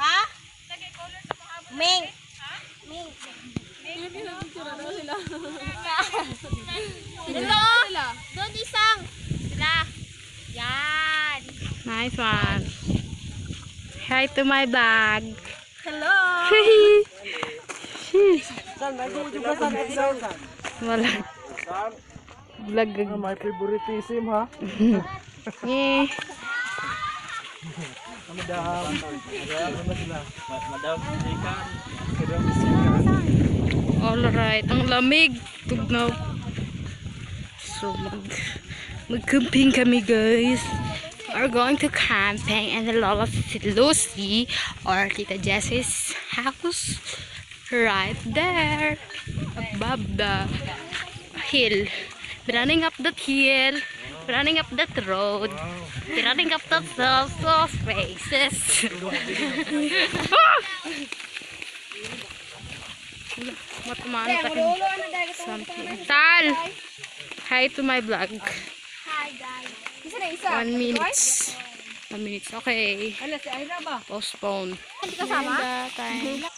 Ha? Ming. Ming. Dito. Doon isang. Sila. Yan. Nice one. Hi to my vlog. Hello. Wala. Vlog. My favoritism ha. Eh. Madam. Alright. Ang lamig. Tugnaw. So mag-camping kami guys. We're going to camping in the Lola Lucy or Tita Jessie's house. Right there. Above the hill. Running up that hill. Running up that road. Running up that soft spaces. Matamano tayo. Something. Tal! Hi to my vlog. Hi guys. 1 minute. 1 minute. Okay. Postpone.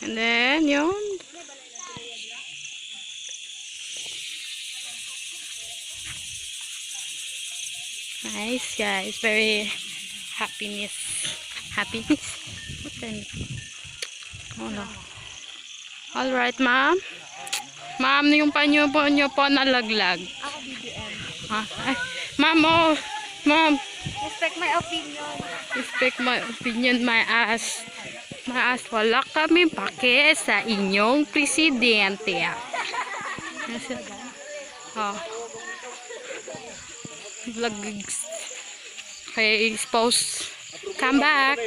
And then, yun. Nice guys. Very happiness. Happiness? What then? Oh no. Alright, ma'am. Ma'am, yung panyo po nalaglag. Ako BBM. Ay, ma'am, oh. Ma'am. Respect my opinion. Respect my opinion, my ass. My ass, wala kami pake sa inyong presidente. Oh. Vlog. Okay, suppose. Come back.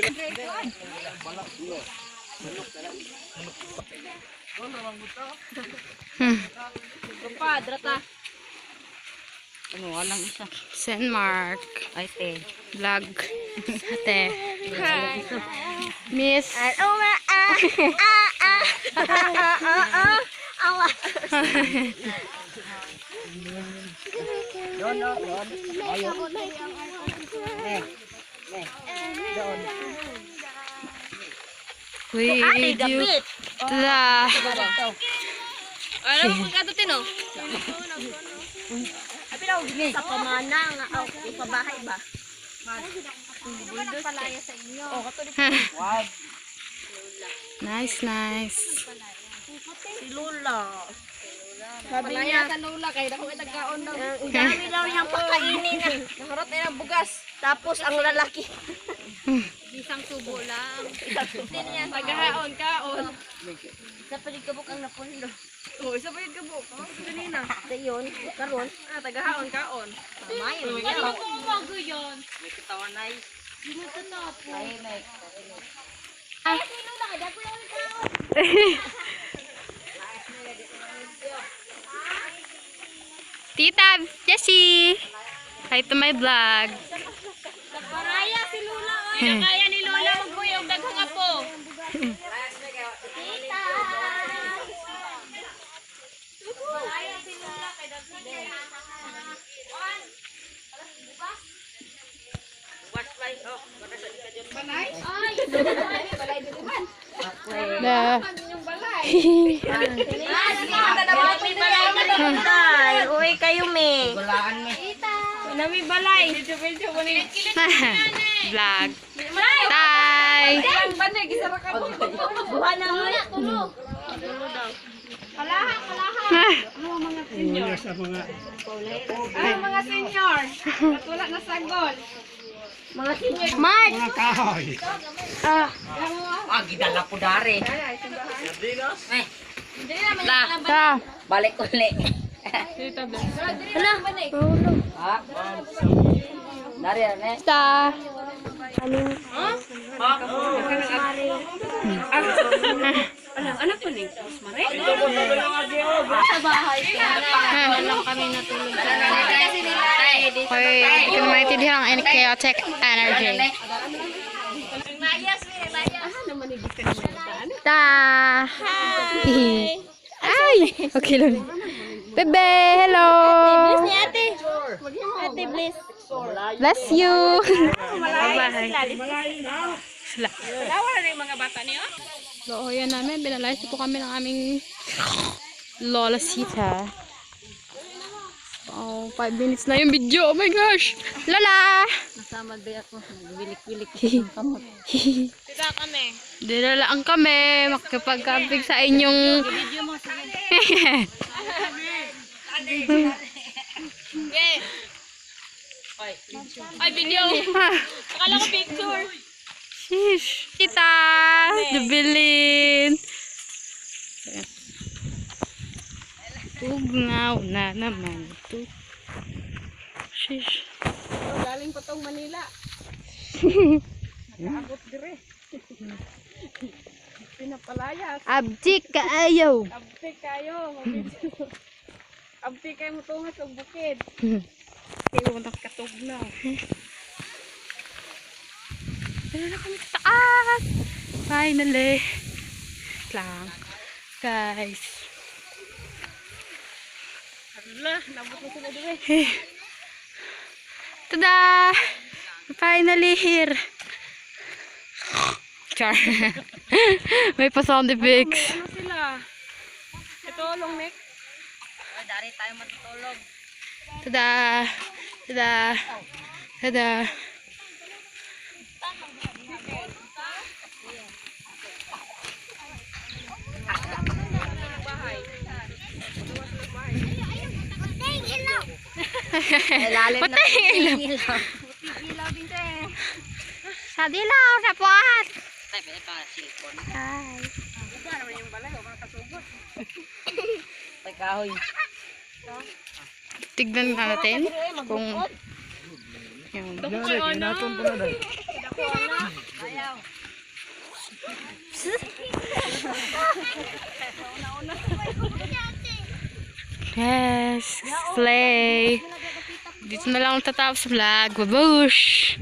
Padrata. Ano, walang isa. Send Mark. Ay, te. Vlog. Ate. Miss. Doon. Ayaw. Doon. With you. Tla. Alam mo kung katutin o? Sa pamana nga ako sa bahay ba? Palaya sa inyo. Wag. Nice, nice. Si Lola. Sabi niya sa Lola kay dako itagkaon daw. Ang dami daw niyang pakainin. Nakarot na ng bugas. Tapos ang lalaki. Isang tubo lang. Din niya tagahaon kaon. Sa paligabok ang napundo. Oh, isa pa yung gabok. Oh, kanina. Sa yun, karon. Tagahaon kaon. Tama yun. Ano kung bago yun? May katawan na eh. Hindi mo tatapo. Ay, si Lola kay dako lang kaon. Tita Jessie. Hi to my vlog. Paraya si Lola. Kaya ni Lola magkuyog daghang apo. Tita. Paraya si Lola kay dako. Balay? Ay, balay dito man. The Uy, kayo me. Gulaan me. Nami balay. vlog. Tay. Buha na muna, tulo. Kalahan. Sa mga Mga senior. At wala na sagol. Mga senior. Mark. mga kahoy. Gidala po dari. Ta. Balik uli. Hala. Ha? Dari na. Ta. Anak ko ni Mare. Sa bahay. Walang kami natulog. Okay, hindi ko maintindihan ang chaotic energy. Mayas. Ta. Hi. Ay, okay lang. Bebe, hello. Bless ni ate. Ate bless. Bless you. Bye. sila. Wala na yung mga bata niyo. So, yan namin. Binalayas po kami ng aming Lola Sita. Oh, 5 minutes na yung video. Oh my gosh! Lola! Nasama ba ako? Bilik-bilik. Tita kami. Dinalaan kami. Makipag-camping sa inyong... Video mo sige. Yeah. Ay, video. Akala ko picture. Sheesh. Kita! Dubilin! Tugnaw na naman ito. Sheesh. Galing pa tong Manila. Nakaabot dire. Pinapalayas. Abdik ka ayaw! Abti kayo. Mabidyo. Abti kayo mo tunga sa bukid. Kayo nakatugnaw. Ayun na kami sa taas! Finally! Lang. Guys. Hala, nabot na sila dire. Tada! Finally here! Char. May pa sound effects. Ano sila? Ito, long neck. Dari tayo matutulog. Tada! Tada! Tada! Ilalim na. Patay ilaw. Ilaw din to eh. Sa dilaw, sa puwat. Tay, pwede pa silikon. Hi. Iba naman yung balay, o mga kasubot. Tay kahoy. Tignan natin kung yung Gari, inaton pa na dahil. Ayaw. yes, play. Dito na lang tatapos vlog. Babush!